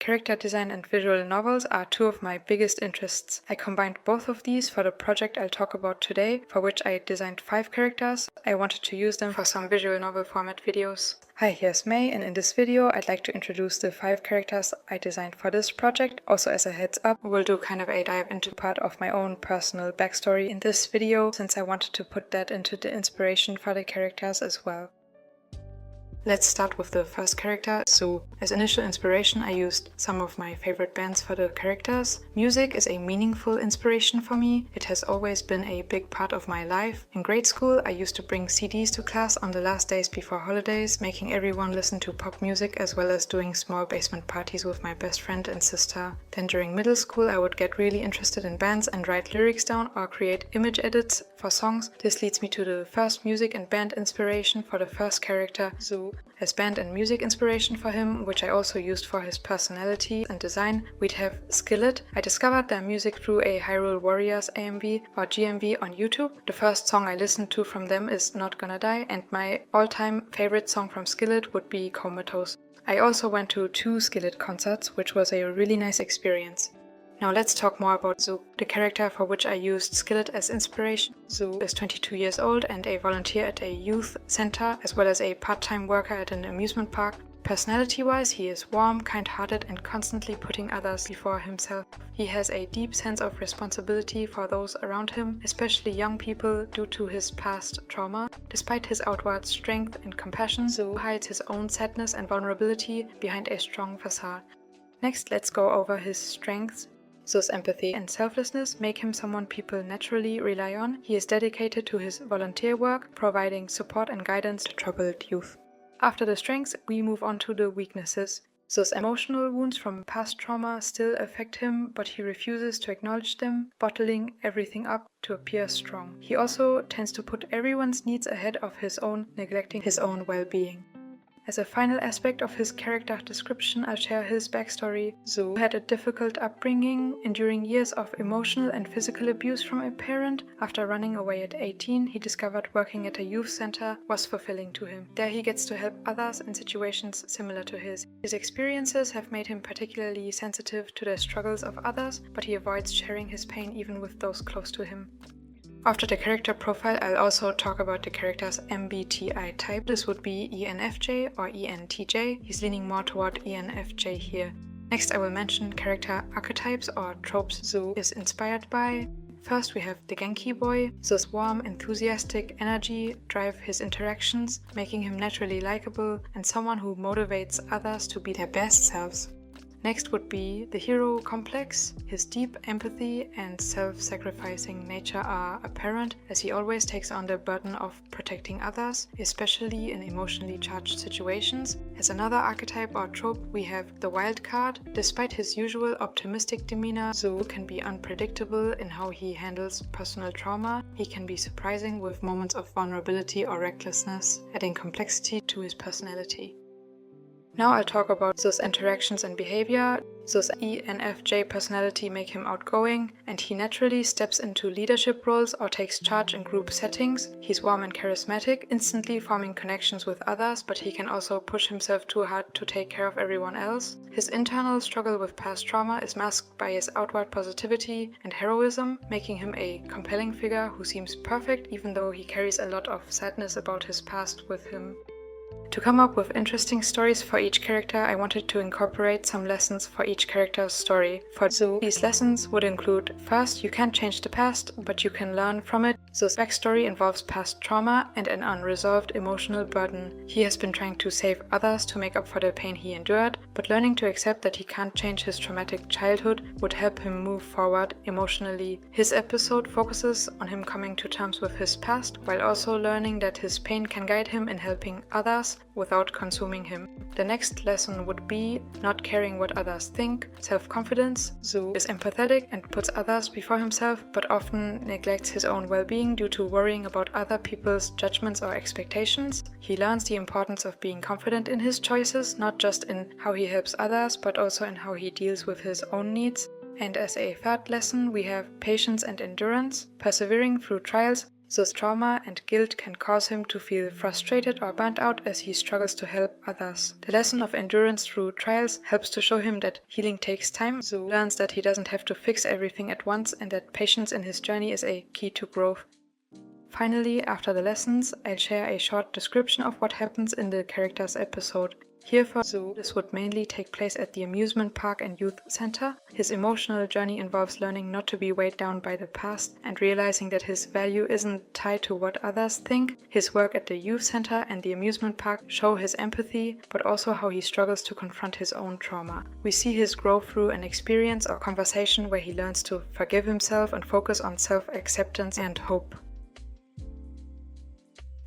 Character design and visual novels are two of my biggest interests. I combined both of these for the project I'll talk about today, for which I designed 5 characters. I wanted to use them for some visual novel format videos. Hi, here's May, and in this video I'd like to introduce the 5 characters I designed for this project. Also, as a heads up, we'll do kind of a dive into part of my own personal backstory in this video, since I wanted to put that into the inspiration for the characters as well. Let's start with the first character, Zoo. As initial inspiration, I used some of my favorite bands for the characters. Music is a meaningful inspiration for me. It has always been a big part of my life. In grade school, I used to bring CDs to class on the last days before holidays, making everyone listen to pop music as well as doing small basement parties with my best friend and sister. Then during middle school, I would get really interested in bands and write lyrics down or create image edits for songs. This leads me to the first music and band inspiration for the first character, Zoo. As band and music inspiration for him, which I also used for his personality and design, we'd have Skillet. I discovered their music through a Hyrule Warriors AMV or GMV on YouTube. The first song I listened to from them is Not Gonna Die, and my all-time favorite song from Skillet would be Comatose. I also went to 2 Skillet concerts, which was a really nice experience. Now let's talk more about Zoo, the character for which I used Skillet as inspiration. Zoo is 22 years old and a volunteer at a youth center, as well as a part-time worker at an amusement park. Personality-wise, he is warm, kind-hearted, and constantly putting others before himself. He has a deep sense of responsibility for those around him, especially young people, due to his past trauma. Despite his outward strength and compassion, Zoo hides his own sadness and vulnerability behind a strong facade. Next, let's go over his strengths. Zoo's empathy and selflessness make him someone people naturally rely on. He is dedicated to his volunteer work, providing support and guidance to troubled youth. After the strengths, we move on to the weaknesses. Zoo's emotional wounds from past trauma still affect him, but he refuses to acknowledge them, bottling everything up to appear strong. He also tends to put everyone's needs ahead of his own, neglecting his own well-being. As a final aspect of his character description, I'll share his backstory. Zoo had a difficult upbringing, enduring years of emotional and physical abuse from a parent. After running away at 18, he discovered working at a youth center was fulfilling to him. There he gets to help others in situations similar to his. His experiences have made him particularly sensitive to the struggles of others, but he avoids sharing his pain even with those close to him. After the character profile, I'll also talk about the character's MBTI type. This would be ENFJ or ENTJ. He's leaning more toward ENFJ here. Next, I will mention character archetypes or tropes Zoo is inspired by. First, we have the Genki boy. Zoo's warm, enthusiastic energy drive his interactions, making him naturally likable and someone who motivates others to be their best selves. Next would be the hero complex. His deep empathy and self-sacrificing nature are apparent, as he always takes on the burden of protecting others, especially in emotionally charged situations. As another archetype or trope, we have the wild card. Despite his usual optimistic demeanor, Zoo can be unpredictable in how he handles personal trauma. He can be surprising with moments of vulnerability or recklessness, adding complexity to his personality. Now I'll talk about Zoo's interactions and behavior. Zoo's ENFJ personality make him outgoing, and he naturally steps into leadership roles or takes charge in group settings. He's warm and charismatic, instantly forming connections with others, but he can also push himself too hard to take care of everyone else. His internal struggle with past trauma is masked by his outward positivity and heroism, making him a compelling figure who seems perfect even though he carries a lot of sadness about his past with him. To come up with interesting stories for each character, I wanted to incorporate some lessons for each character's story. For Zoo, these lessons would include: first, you can't change the past, but you can learn from it. Zoo's backstory involves past trauma and an unresolved emotional burden. He has been trying to save others to make up for the pain he endured, but learning to accept that he can't change his traumatic childhood would help him move forward emotionally. His episode focuses on him coming to terms with his past, while also learning that his pain can guide him in helping others without consuming him. The next lesson would be not caring what others think. Self-confidence. Zoo is empathetic and puts others before himself, but often neglects his own well-being due to worrying about other people's judgments or expectations. He learns the importance of being confident in his choices, not just in how he helps others, but also in how he deals with his own needs. And as a third lesson, we have patience and endurance. Persevering through trials Thus trauma and guilt can cause him to feel frustrated or burnt out as he struggles to help others. The lesson of endurance through trials helps to show him that healing takes time, so he learns that he doesn't have to fix everything at once and that patience in his journey is a key to growth. Finally, after the lessons, I'll share a short description of what happens in the character's episode. Here for Zoo, this would mainly take place at the amusement park and youth center. His emotional journey involves learning not to be weighed down by the past and realizing that his value isn't tied to what others think. His work at the youth center and the amusement park show his empathy, but also how he struggles to confront his own trauma. We see his growth through an experience or conversation where he learns to forgive himself and focus on self-acceptance and hope.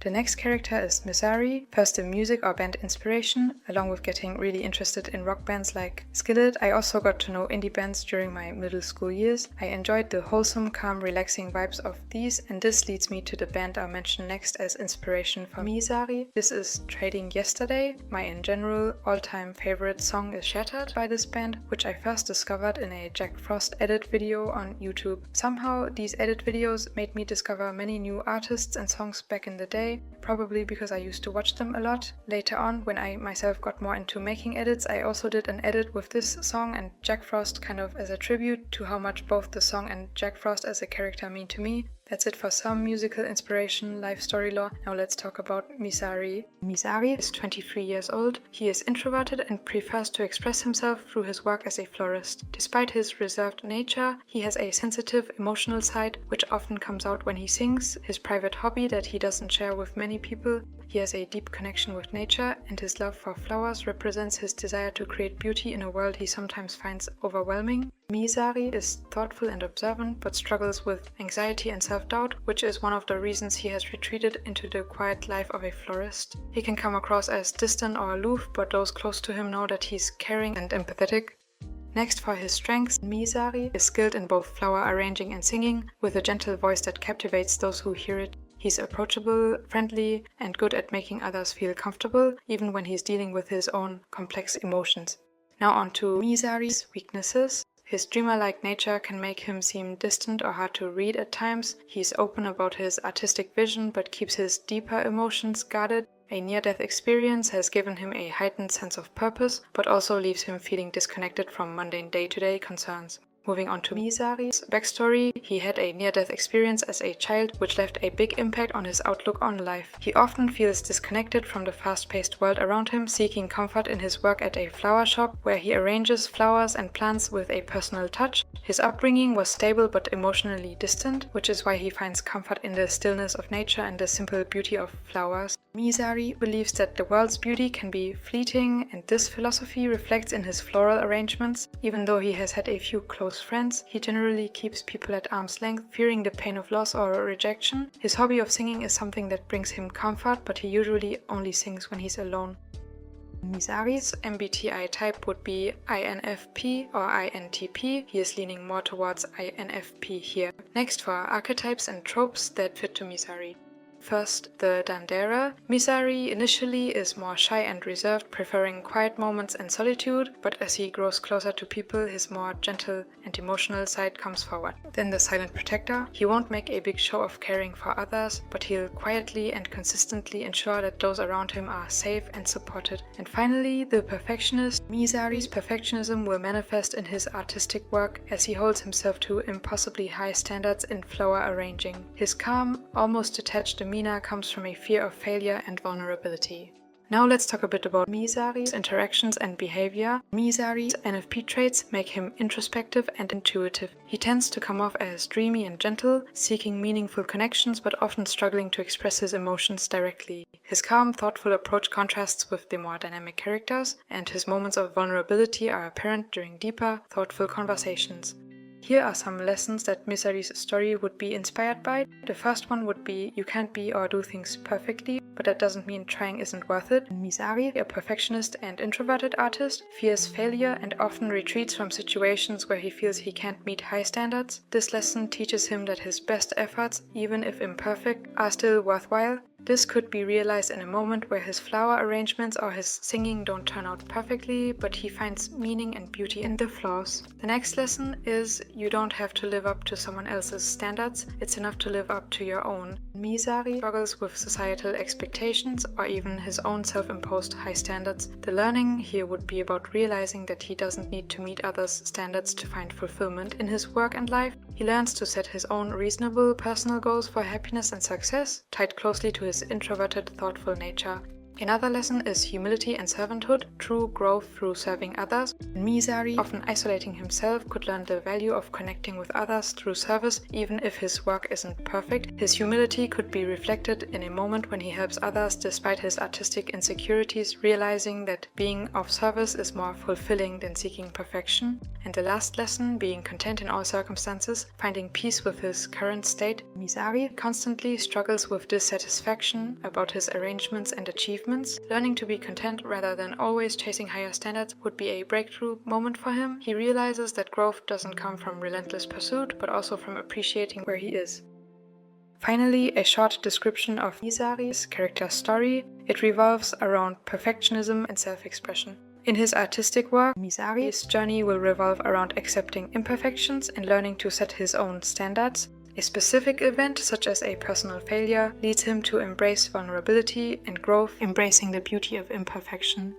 The next character is Misari, first a music or band inspiration. Along with getting really interested in rock bands like Skillet, I also got to know indie bands during my middle school years. I enjoyed the wholesome, calm, relaxing vibes of these, and this leads me to the band I'll mention next as inspiration for Misari. This is Trading Yesterday. My in general all-time favorite song is Shattered by this band, which I first discovered in a Jack Frost edit video on YouTube. Somehow these edit videos made me discover many new artists and songs back in the day, probably because I used to watch them a lot. Later on, when I myself got more into making edits, I also did an edit with this song and Jack Frost kind of as a tribute to how much both the song and Jack Frost as a character mean to me. That's it for some musical inspiration, life story lore. Now let's talk about Misari. Misari is 23 years old. He is introverted and prefers to express himself through his work as a florist. Despite his reserved nature, he has a sensitive, emotional side, which often comes out when he sings, his private hobby that he doesn't share with many people. He has a deep connection with nature, and his love for flowers represents his desire to create beauty in a world he sometimes finds overwhelming. Misari is thoughtful and observant, but struggles with anxiety and self-doubt, which is one of the reasons he has retreated into the quiet life of a florist. He can come across as distant or aloof, but those close to him know that he's caring and empathetic. Next, for his strengths, Misari is skilled in both flower arranging and singing, with a gentle voice that captivates those who hear it. He's approachable, friendly, and good at making others feel comfortable, even when he's dealing with his own complex emotions. Now on to Misari's weaknesses. His dreamer-like nature can make him seem distant or hard to read at times. He's open about his artistic vision, but keeps his deeper emotions guarded. A near-death experience has given him a heightened sense of purpose, but also leaves him feeling disconnected from mundane day-to-day concerns. Moving on to Misari's backstory, he had a near-death experience as a child which left a big impact on his outlook on life. He often feels disconnected from the fast-paced world around him, seeking comfort in his work at a flower shop where he arranges flowers and plants with a personal touch. His upbringing was stable but emotionally distant, which is why he finds comfort in the stillness of nature and the simple beauty of flowers. Misari believes that the world's beauty can be fleeting, and this philosophy reflects in his floral arrangements. Even though he has had a few close friends, he generally keeps people at arm's length, fearing the pain of loss or rejection. His hobby of singing is something that brings him comfort, but he usually only sings when he's alone. Misari's MBTI type would be INFP or INTP. He is leaning more towards INFP here. Next, for archetypes and tropes that fit to Misari. First, the Dandera. Misari initially is more shy and reserved, preferring quiet moments and solitude, but as he grows closer to people, his more gentle and emotional side comes forward. Then the Silent Protector. He won't make a big show of caring for others, but he'll quietly and consistently ensure that those around him are safe and supported. And finally, the Perfectionist. Misari's perfectionism will manifest in his artistic work as he holds himself to impossibly high standards in flower arranging. His calm, almost detached demeanor comes from a fear of failure and vulnerability. Now let's talk a bit about Misari's interactions and behavior. Misari's NFP traits make him introspective and intuitive. He tends to come off as dreamy and gentle, seeking meaningful connections but often struggling to express his emotions directly. His calm, thoughtful approach contrasts with the more dynamic characters, and his moments of vulnerability are apparent during deeper, thoughtful conversations. Here are some lessons that Misari's story would be inspired by. The first one would be, you can't be or do things perfectly, but that doesn't mean trying isn't worth it. Misari, a perfectionist and introverted artist, fears failure and often retreats from situations where he feels he can't meet high standards. This lesson teaches him that his best efforts, even if imperfect, are still worthwhile. This could be realized in a moment where his flower arrangements or his singing don't turn out perfectly, but he finds meaning and beauty in the flaws. The next lesson is you don't have to live up to someone else's standards, it's enough to live up to your own. Misari struggles with societal expectations or even his own self-imposed high standards. The learning here would be about realizing that he doesn't need to meet others' standards to find fulfillment in his work and life. He learns to set his own reasonable personal goals for happiness and success, tied closely to his introverted, thoughtful nature. Another lesson is humility and servanthood, true growth through serving others. Misari, often isolating himself, could learn the value of connecting with others through service, even if his work isn't perfect. His humility could be reflected in a moment when he helps others despite his artistic insecurities, realizing that being of service is more fulfilling than seeking perfection. And the last lesson, being content in all circumstances, finding peace with his current state. Misari constantly struggles with dissatisfaction about his arrangements and achievements. Learning to be content rather than always chasing higher standards would be a breakthrough moment for him. He realizes that growth doesn't come from relentless pursuit, but also from appreciating where he is. Finally, a short description of Misari's character story. It revolves around perfectionism and self-expression. In his artistic work, Misari's journey will revolve around accepting imperfections and learning to set his own standards. A specific event, such as a personal failure, leads him to embrace vulnerability and growth, embracing the beauty of imperfection.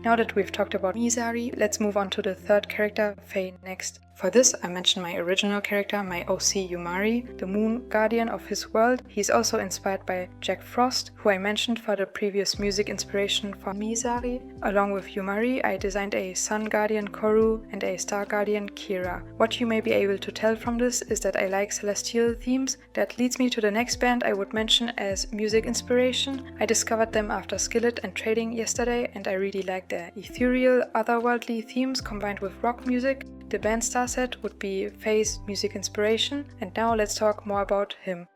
Now that we've talked about Misari, let's move on to the third character, Faye, next. For this, I mentioned my original character, my OC Yumari, the moon guardian of his world. He's also inspired by Jack Frost, who I mentioned for the previous music inspiration for Misari. Along with Yumari, I designed a sun guardian Koru and a star guardian Kira. What you may be able to tell from this is that I like celestial themes. That leads me to the next band I would mention as music inspiration. I discovered them after Skillet and trading yesterday, and I really like their ethereal, otherworldly themes combined with rock music. The band star set would be Faye's music inspiration, and now let's talk more about him.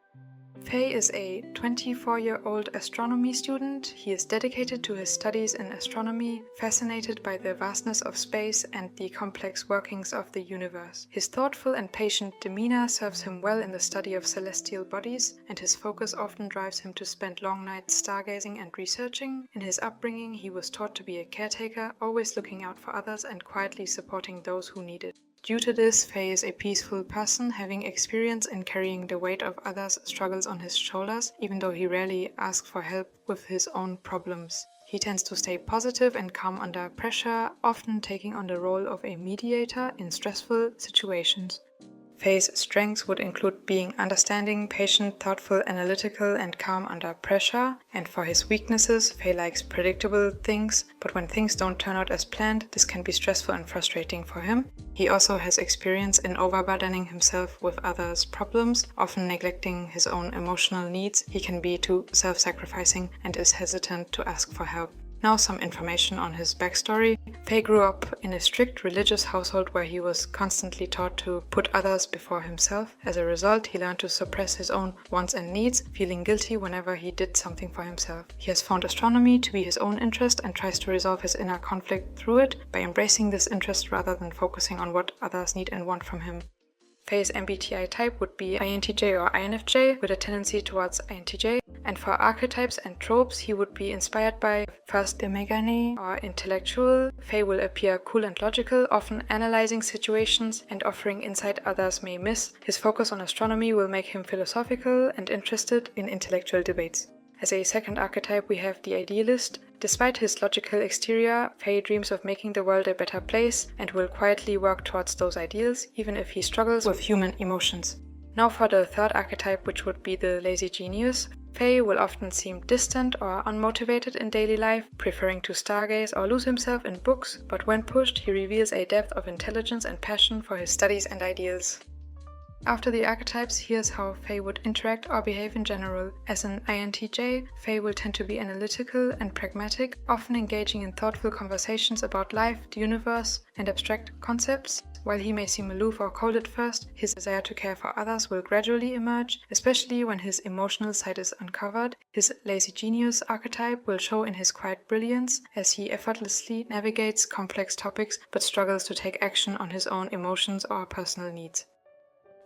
Faye is a 24-year-old astronomy student. He is dedicated to his studies in astronomy, fascinated by the vastness of space and the complex workings of the universe. His thoughtful and patient demeanor serves him well in the study of celestial bodies, and his focus often drives him to spend long nights stargazing and researching. In his upbringing, he was taught to be a caretaker, always looking out for others and quietly supporting those who need it. Due to this, Faye is a peaceful person, having experience in carrying the weight of others' struggles on his shoulders, even though he rarely asks for help with his own problems. He tends to stay positive and calm under pressure, often taking on the role of a mediator in stressful situations. Faye's strengths would include being understanding, patient, thoughtful, analytical, and calm under pressure. And for his weaknesses, Faye likes predictable things, but when things don't turn out as planned, this can be stressful and frustrating for him. He also has experience in overburdening himself with others' problems, often neglecting his own emotional needs. He can be too self-sacrificing and is hesitant to ask for help. Now some information on his backstory. Faye grew up in a strict religious household where he was constantly taught to put others before himself. As a result, he learned to suppress his own wants and needs, feeling guilty whenever he did something for himself. He has found astronomy to be his own interest and tries to resolve his inner conflict through it by embracing this interest rather than focusing on what others need and want from him. Faye's MBTI type would be INTJ or INFJ, with a tendency towards INTJ. And for archetypes and tropes, he would be inspired by first the Megane or intellectual. Faye will appear cool and logical, often analyzing situations and offering insight others may miss. His focus on astronomy will make him philosophical and interested in intellectual debates. As a second archetype, we have the idealist. Despite his logical exterior, Faye dreams of making the world a better place and will quietly work towards those ideals, even if he struggles with human emotions. Now for the third archetype, which would be the lazy genius. Faye will often seem distant or unmotivated in daily life, preferring to stargaze or lose himself in books, but when pushed, he reveals a depth of intelligence and passion for his studies and ideals. After the archetypes, here's how Faye would interact or behave in general. As an INTJ, Faye will tend to be analytical and pragmatic, often engaging in thoughtful conversations about life, the universe, and abstract concepts. While he may seem aloof or cold at first, his desire to care for others will gradually emerge, especially when his emotional side is uncovered. His lazy genius archetype will show in his quiet brilliance, as he effortlessly navigates complex topics but struggles to take action on his own emotions or personal needs.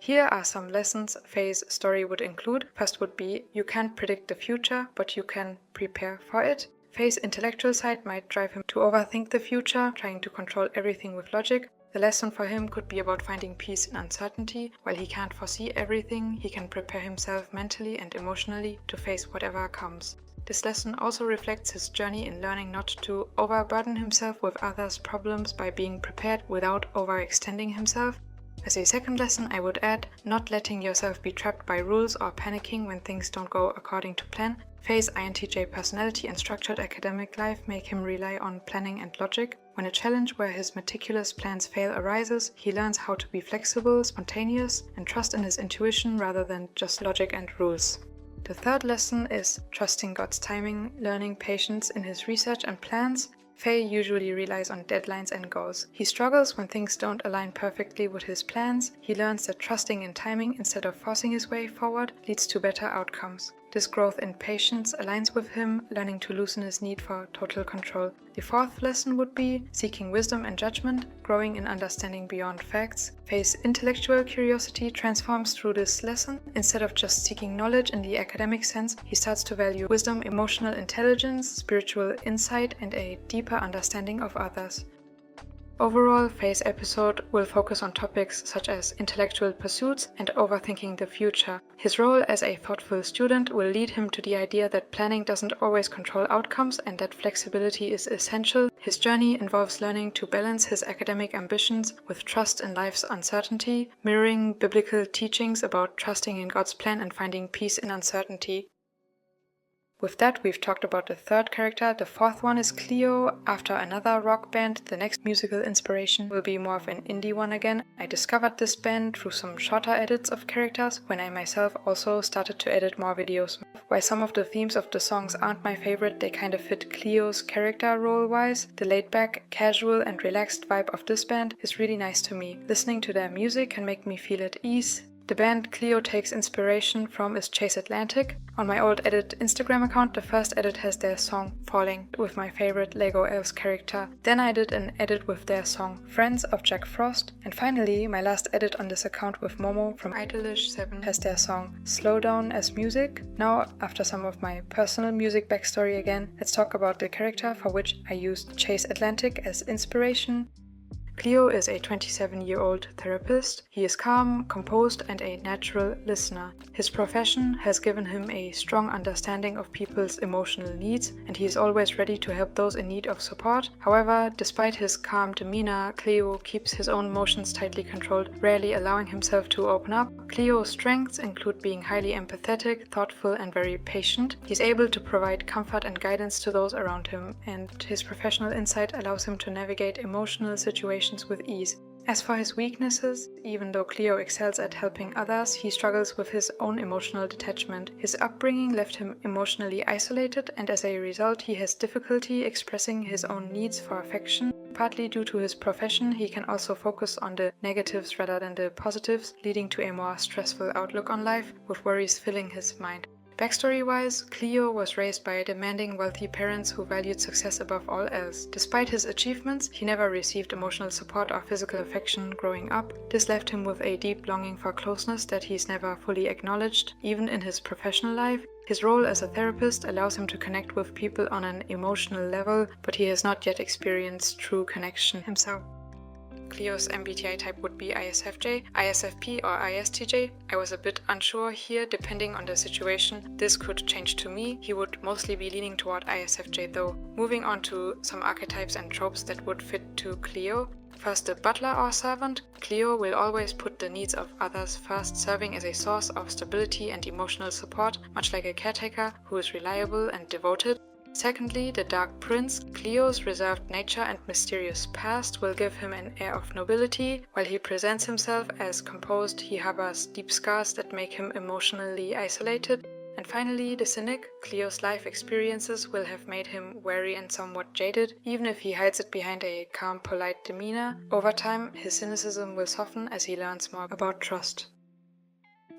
Here are some lessons Faye's story would include. First would be, you can't predict the future, but you can prepare for it. Faye's intellectual side might drive him to overthink the future, trying to control everything with logic. The lesson for him could be about finding peace in uncertainty. While he can't foresee everything, he can prepare himself mentally and emotionally to face whatever comes. This lesson also reflects his journey in learning not to overburden himself with others' problems by being prepared without overextending himself. As a second lesson, I would add, not letting yourself be trapped by rules or panicking when things don't go according to plan. Faye's INTJ personality and structured academic life make him rely on planning and logic. When a challenge where his meticulous plans fail arises, he learns how to be flexible, spontaneous, and trust in his intuition rather than just logic and rules. The third lesson is trusting God's timing, learning patience in his research and plans. Faye usually relies on deadlines and goals. He struggles when things don't align perfectly with his plans. He learns that trusting in timing instead of forcing his way forward leads to better outcomes. This growth in patience aligns with him learning to loosen his need for total control. The fourth lesson would be seeking wisdom and judgment, growing in understanding beyond facts. Faye's intellectual curiosity transforms through this lesson. Instead of just seeking knowledge in the academic sense, he starts to value wisdom, emotional intelligence, spiritual insight, and a deeper understanding of others. Overall, Faye's episode will focus on topics such as intellectual pursuits and overthinking the future. His role as a thoughtful student will lead him to the idea that planning doesn't always control outcomes and that flexibility is essential. His journey involves learning to balance his academic ambitions with trust in life's uncertainty, mirroring biblical teachings about trusting in God's plan and finding peace in uncertainty. With that, we've talked about the third character. The fourth one is Cleo. After another rock band, the next musical inspiration will be more of an indie one again. I discovered this band through some shorter edits of characters when I myself also started to edit more videos. While some of the themes of the songs aren't my favorite, they kind of fit Cleo's character role-wise. The laid-back, casual and relaxed vibe of this band is really nice to me. Listening to their music can make me feel at ease. The band Cleo takes inspiration from is Chase Atlantic. On my old edit Instagram account, the first edit has their song Falling with my favorite Lego Elves character. Then I did an edit with their song Friends of Jack Frost. And finally, my last edit on this account with Momo from Idolish7 has their song Slow Down as music. Now, after some of my personal music backstory again, let's talk about the character for which I used Chase Atlantic as inspiration. Cleo is a 27-year-old therapist. He is calm, composed, and a natural listener. His profession has given him a strong understanding of people's emotional needs, and he is always ready to help those in need of support. However, despite his calm demeanor, Cleo keeps his own emotions tightly controlled, rarely allowing himself to open up. Cleo's strengths include being highly empathetic, thoughtful, and very patient. He is able to provide comfort and guidance to those around him, and his professional insight allows him to navigate emotional situations with ease. As for his weaknesses, even though Cleo excels at helping others, he struggles with his own emotional detachment. His upbringing left him emotionally isolated, and as a result, he has difficulty expressing his own needs for affection. Partly due to his profession, he can also focus on the negatives rather than the positives, leading to a more stressful outlook on life, with worries filling his mind. Backstory-wise, Cleo was raised by demanding, wealthy parents who valued success above all else. Despite his achievements, he never received emotional support or physical affection growing up. This left him with a deep longing for closeness that he's never fully acknowledged, even in his professional life. His role as a therapist allows him to connect with people on an emotional level, but he has not yet experienced true connection himself. Cleo's MBTI type would be ISFJ, ISFP, or ISTJ. I was a bit unsure here, depending on the situation. This could change to me. He would mostly be leaning toward ISFJ though. Moving on to some archetypes and tropes that would fit to Cleo. First, the butler or servant. Cleo will always put the needs of others first, serving as a source of stability and emotional support, much like a caretaker who is reliable and devoted. Secondly, the Dark Prince. Cleo's reserved nature and mysterious past will give him an air of nobility. While he presents himself as composed, he harbors deep scars that make him emotionally isolated. And finally, the Cynic. Cleo's life experiences will have made him wary and somewhat jaded, even if he hides it behind a calm, polite demeanor. Over time, his cynicism will soften as he learns more about trust.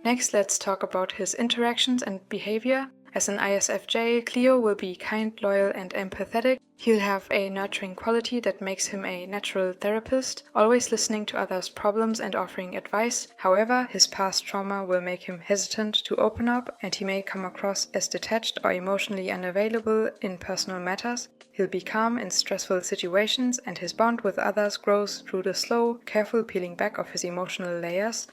Next, let's talk about his interactions and behavior. As an ISFJ, Cleo will be kind, loyal, and empathetic. He'll have a nurturing quality that makes him a natural therapist, always listening to others' problems and offering advice. However, his past trauma will make him hesitant to open up, and he may come across as detached or emotionally unavailable in personal matters. He'll be calm in stressful situations, and his bond with others grows through the slow, careful peeling back of his emotional layers.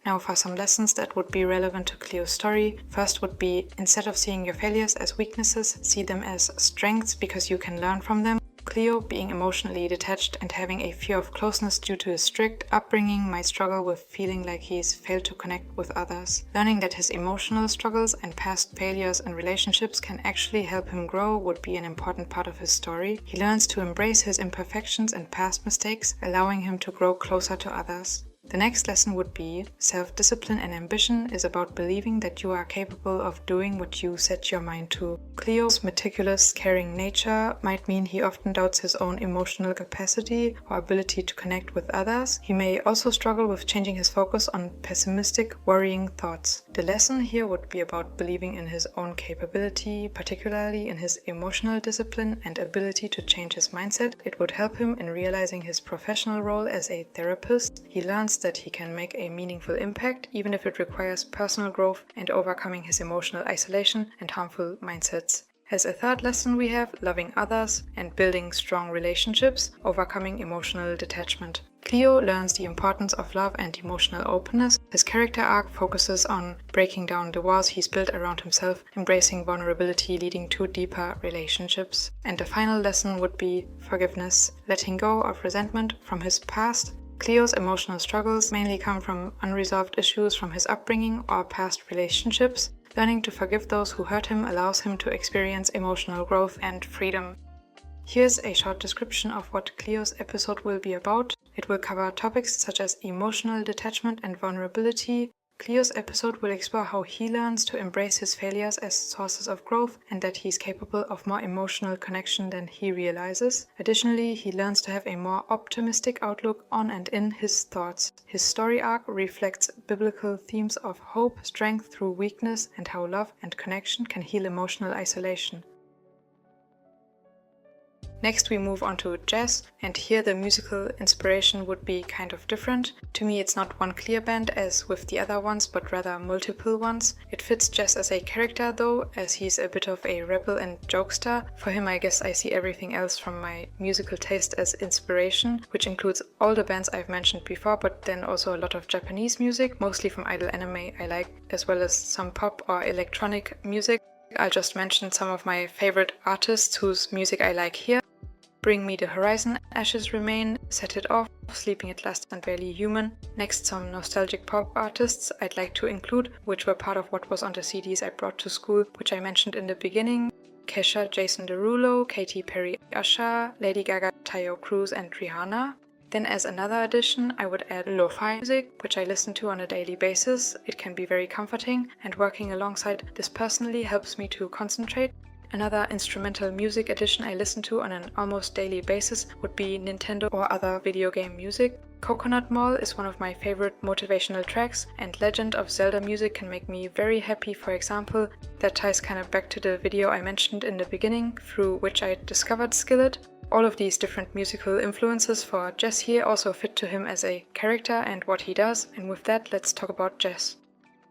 Now for some lessons that would be relevant to Cleo's story. First would be, instead of seeing your failures as weaknesses, see them as strengths because you can learn from them. Cleo, being emotionally detached and having a fear of closeness due to his strict upbringing, might struggle with feeling like he's failed to connect with others. Learning that his emotional struggles and past failures in relationships can actually help him grow would be an important part of his story. He learns to embrace his imperfections and past mistakes, allowing him to grow closer to others. The next lesson would be, self-discipline and ambition is about believing that you are capable of doing what you set your mind to. Cleo's meticulous, caring nature might mean he often doubts his own emotional capacity or ability to connect with others. He may also struggle with changing his focus on pessimistic, worrying thoughts. The lesson here would be about believing in his own capability, particularly in his emotional discipline and ability to change his mindset. It would help him in realizing his professional role as a therapist. He learns that he can make a meaningful impact, even if it requires personal growth and overcoming his emotional isolation and harmful mindsets. As a third lesson, we have loving others and building strong relationships, overcoming emotional detachment. Cleo learns the importance of love and emotional openness. His character arc focuses on breaking down the walls he's built around himself, embracing vulnerability, leading to deeper relationships. And the final lesson would be forgiveness, letting go of resentment from his past. Cleo's emotional struggles mainly come from unresolved issues from his upbringing or past relationships. Learning to forgive those who hurt him allows him to experience emotional growth and freedom. Here's a short description of what Cleo's episode will be about. It will cover topics such as emotional detachment and vulnerability. Cleo's episode will explore how he learns to embrace his failures as sources of growth and that he's capable of more emotional connection than he realizes. Additionally, he learns to have a more optimistic outlook on and in his thoughts. His story arc reflects biblical themes of hope, strength through weakness, and how love and connection can heal emotional isolation. Next we move on to jazz, and here the musical inspiration would be kind of different. To me it's not one clear band as with the other ones, but rather multiple ones. It fits Jazz as a character though, as he's a bit of a rebel and jokester. For him I guess I see everything else from my musical taste as inspiration, which includes all the bands I've mentioned before, but then also a lot of Japanese music, mostly from idol anime I like, as well as some pop or electronic music. I'll just mention some of my favorite artists whose music I like here. Bring Me the Horizon, Ashes Remain, Set It Off, Sleeping at Last and Barely Human. Next, some nostalgic pop artists I'd like to include, which were part of what was on the CDs I brought to school, which I mentioned in the beginning. Kesha, Jason Derulo, Katy Perry, Usher, Lady Gaga, Tayo Cruz and Rihanna. Then as another addition, I would add lo-fi music, which I listen to on a daily basis. It can be very comforting, and working alongside this personally helps me to concentrate. Another instrumental music addition I listen to on an almost daily basis would be Nintendo or other video game music. Coconut Mall is one of my favorite motivational tracks, and Legend of Zelda music can make me very happy, for example. That ties kind of back to the video I mentioned in the beginning, through which I discovered Skillet. All of these different musical influences for Jess here also fit to him as a character and what he does, and with that let's talk about Jess.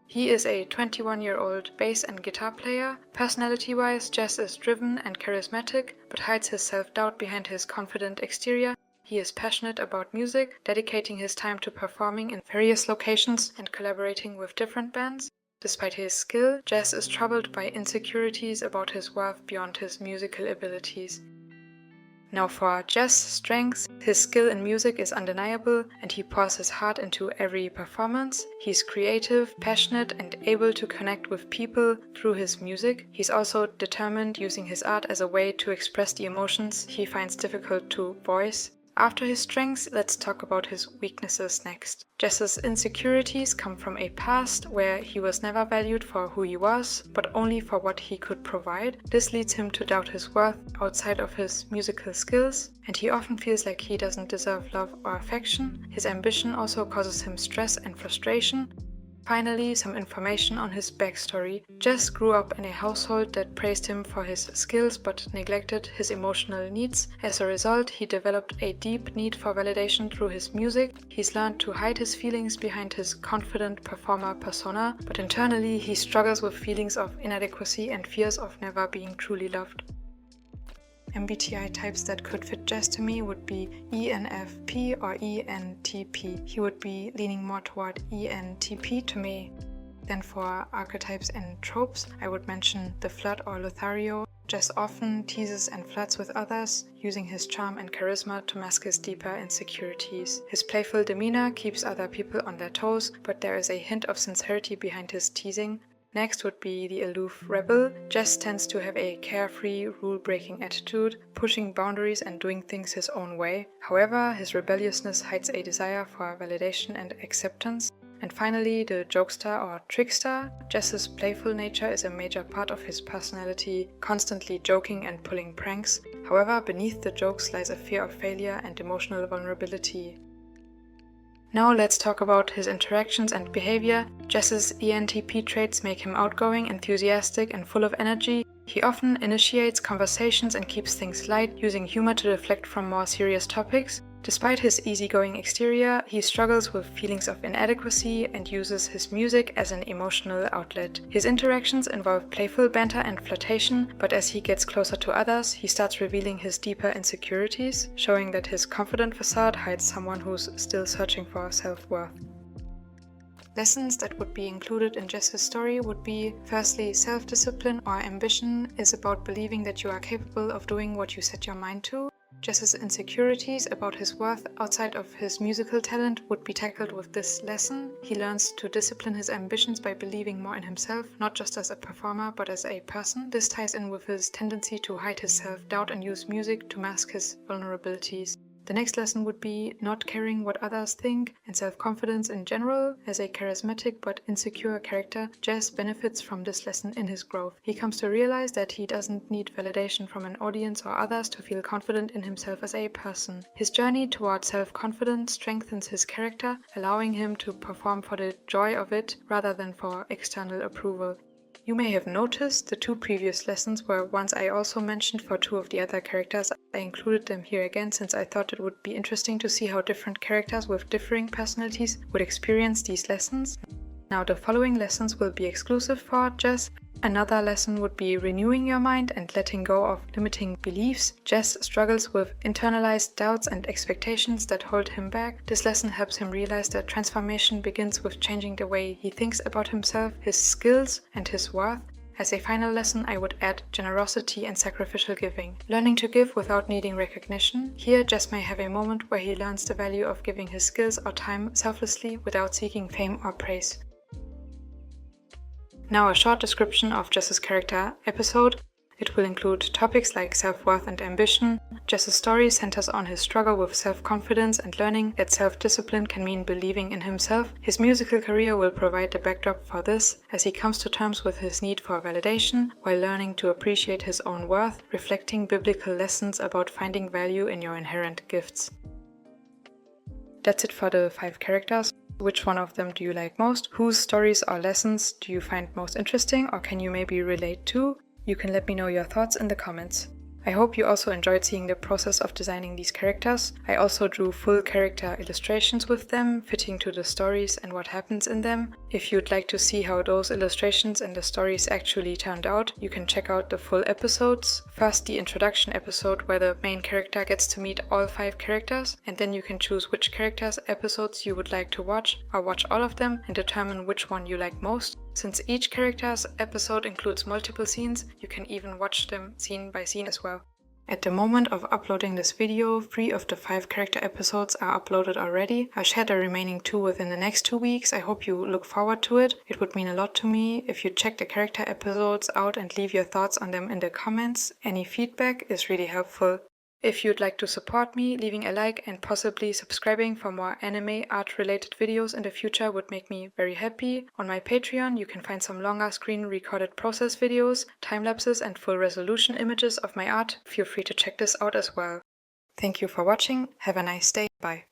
He is a 21-year-old bass and guitar player. Personality-wise, Jess is driven and charismatic, but hides his self-doubt behind his confident exterior. He is passionate about music, dedicating his time to performing in various locations and collaborating with different bands. Despite his skill, Jess is troubled by insecurities about his worth beyond his musical abilities. Now for Jess' strengths, his skill in music is undeniable and he pours his heart into every performance. He's creative, passionate and able to connect with people through his music. He's also determined, using his art as a way to express the emotions he finds difficult to voice. After his strengths, let's talk about his weaknesses next. Jess's insecurities come from a past where he was never valued for who he was, but only for what he could provide. This leads him to doubt his worth outside of his musical skills, and he often feels like he doesn't deserve love or affection. His ambition also causes him stress and frustration. Finally, some information on his backstory. Jess grew up in a household that praised him for his skills but neglected his emotional needs. As a result, he developed a deep need for validation through his music. He's learned to hide his feelings behind his confident performer persona, but internally he struggles with feelings of inadequacy and fears of never being truly loved. MBTI types that could fit Jess to me would be ENFP or ENTP. He would be leaning more toward ENTP to me. Then for archetypes and tropes, I would mention the flirt or Lothario. Jess often teases and flirts with others, using his charm and charisma to mask his deeper insecurities. His playful demeanor keeps other people on their toes, but there is a hint of sincerity behind his teasing. Next would be the aloof rebel. Jess tends to have a carefree, rule-breaking attitude, pushing boundaries and doing things his own way. However, his rebelliousness hides a desire for validation and acceptance. And finally, the jokester or trickster. Jess's playful nature is a major part of his personality, constantly joking and pulling pranks. However, beneath the jokes lies a fear of failure and emotional vulnerability. Now let's talk about his interactions and behavior. Jess's ENTP traits make him outgoing, enthusiastic, and full of energy. He often initiates conversations and keeps things light, using humor to deflect from more serious topics. Despite his easygoing exterior, he struggles with feelings of inadequacy and uses his music as an emotional outlet. His interactions involve playful banter and flirtation, but as he gets closer to others, he starts revealing his deeper insecurities, showing that his confident facade hides someone who's still searching for self-worth. Lessons that would be included in Jess's story would be, firstly, self-discipline or ambition is about believing that you are capable of doing what you set your mind to. Jess's insecurities about his worth outside of his musical talent would be tackled with this lesson. He learns to discipline his ambitions by believing more in himself, not just as a performer but as a person. This ties in with his tendency to hide his self-doubt and use music to mask his vulnerabilities. The next lesson would be not caring what others think and self-confidence in general. As a charismatic but insecure character, Jess benefits from this lesson in his growth. He comes to realize that he doesn't need validation from an audience or others to feel confident in himself as a person. His journey toward self-confidence strengthens his character, allowing him to perform for the joy of it rather than for external approval. You may have noticed the two previous lessons were ones I also mentioned for two of the other characters. I included them here again since I thought it would be interesting to see how different characters with differing personalities would experience these lessons. Now the following lessons will be exclusive for Jess. Another lesson would be renewing your mind and letting go of limiting beliefs. Jess struggles with internalized doubts and expectations that hold him back. This lesson helps him realize that transformation begins with changing the way he thinks about himself, his skills, and his worth. As a final lesson, I would add generosity and sacrificial giving. Learning to give without needing recognition. Here, Jess may have a moment where he learns the value of giving his skills or time selflessly without seeking fame or praise. Now a short description of Jess's character episode. It will include topics like self-worth and ambition. Jess's story centers on his struggle with self-confidence and learning that self-discipline can mean believing in himself. His musical career will provide the backdrop for this, as he comes to terms with his need for validation while learning to appreciate his own worth, reflecting biblical lessons about finding value in your inherent gifts. That's it for the 5 characters. Which one of them do you like most? Whose stories or lessons do you find most interesting or can you maybe relate to? You can let me know your thoughts in the comments. I hope you also enjoyed seeing the process of designing these characters. I also drew full character illustrations with them, fitting to the stories and what happens in them. If you'd like to see how those illustrations and the stories actually turned out, you can check out the full episodes. First, the introduction episode where the main character gets to meet all 5 characters, and then you can choose which characters' episodes you would like to watch, or watch all of them and determine which one you like most. Since each character's episode includes multiple scenes, you can even watch them scene by scene as well. At the moment of uploading this video, 3 of the 5 character episodes are uploaded already. I'll share the remaining 2 within the next 2 weeks. I hope you look forward to it. It would mean a lot to me if you check the character episodes out and leave your thoughts on them in the comments. Any feedback is really helpful. If you'd like to support me, leaving a like and possibly subscribing for more anime art related videos in the future would make me very happy. On my Patreon you can find some longer screen recorded process videos, time lapses and full resolution images of my art. Feel free to check this out as well. Thank you for watching, have a nice day, bye.